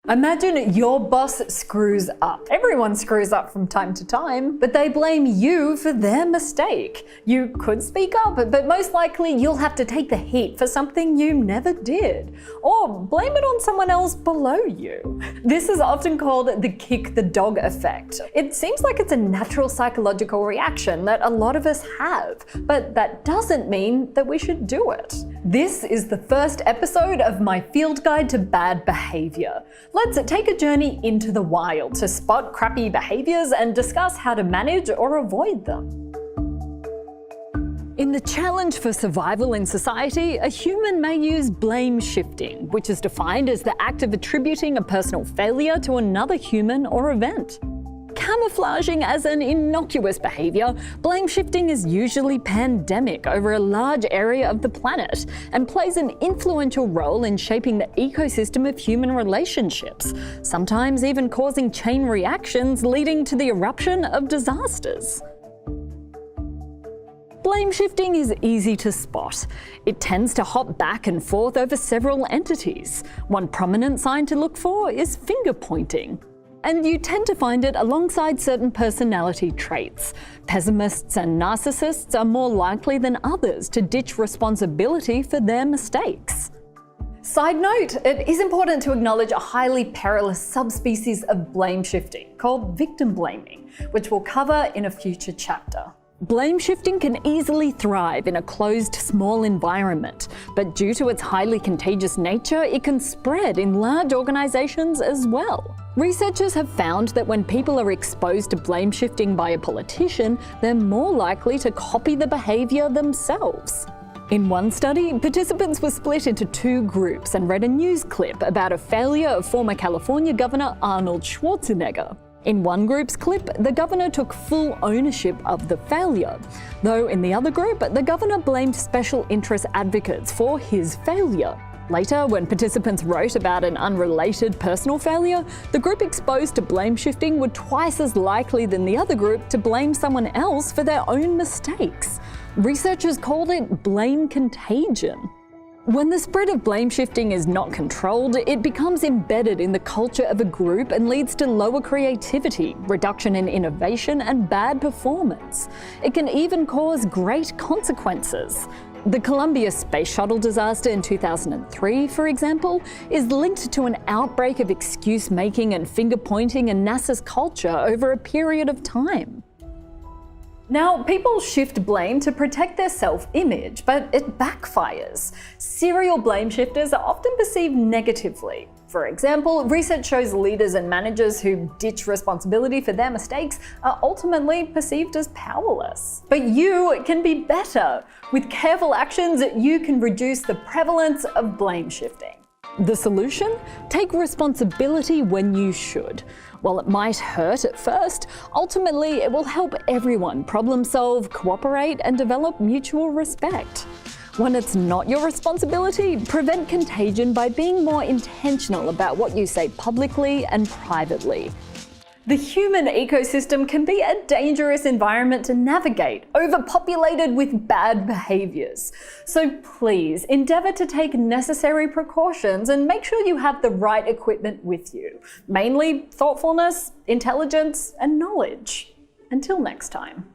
Imagine your boss screws up. Everyone screws up from time to time, but they blame you for their mistake. You could speak up, but most likely you'll have to take the heat for something you never did, or blame it on someone else below you. This is often called the kick the dog effect. It seems like it's a natural psychological reaction that a lot of us have, but that doesn't mean that we should do it. This is the first episode of my field guide to bad behavior. Let's take a journey into the wild to spot crappy behaviors and discuss how to manage or avoid them. In the challenge for survival in society, a human may use blame shifting, which is defined as the act of attributing a personal failure to another human or event. Camouflaging as an innocuous behavior, blame shifting is usually pandemic over a large area of the planet and plays an influential role in shaping the ecosystem of human relationships, sometimes even causing chain reactions leading to the eruption of disasters. Blame shifting is easy to spot. It tends to hop back and forth over several entities. One prominent sign to look for is finger pointing. And you tend to find it alongside certain personality traits. Pessimists and narcissists are more likely than others to ditch responsibility for their mistakes. Side note, it is important to acknowledge a highly perilous subspecies of blame shifting called victim blaming, which we'll cover in a future chapter. Blame shifting can easily thrive in a closed, small environment, but due to its highly contagious nature, it can spread in large organizations as well. Researchers have found that when people are exposed to blame shifting by a politician, they're more likely to copy the behavior themselves. In one study, participants were split into two groups and read a news clip about a failure of former California Governor Arnold Schwarzenegger. In one group's clip, the governor took full ownership of the failure, though in the other group, the governor blamed special interest advocates for his failure. Later, when participants wrote about an unrelated personal failure, the group exposed to blame shifting were twice as likely than the other group to blame someone else for their own mistakes. Researchers called it blame contagion. When the spread of blame shifting is not controlled, it becomes embedded in the culture of a group and leads to lower creativity, reduction in innovation, and bad performance. It can even cause great consequences. The Columbia Space Shuttle disaster in 2003, for example, is linked to an outbreak of excuse-making and finger-pointing in NASA's culture over a period of time. Now, people shift blame to protect their self-image, but it backfires. Serial blame shifters are often perceived negatively. For example, research shows leaders and managers who ditch responsibility for their mistakes are ultimately perceived as powerless. But you can be better. With careful actions, you can reduce the prevalence of blame shifting. The solution? Take responsibility when you should. While it might hurt at first, ultimately it will help everyone problem solve, cooperate, and develop mutual respect. When it's not your responsibility, prevent contagion by being more intentional about what you say publicly and privately. The human ecosystem can be a dangerous environment to navigate, overpopulated with bad behaviors. So please endeavour to take necessary precautions and make sure you have the right equipment with you. Mainly thoughtfulness, intelligence, and knowledge. Until next time.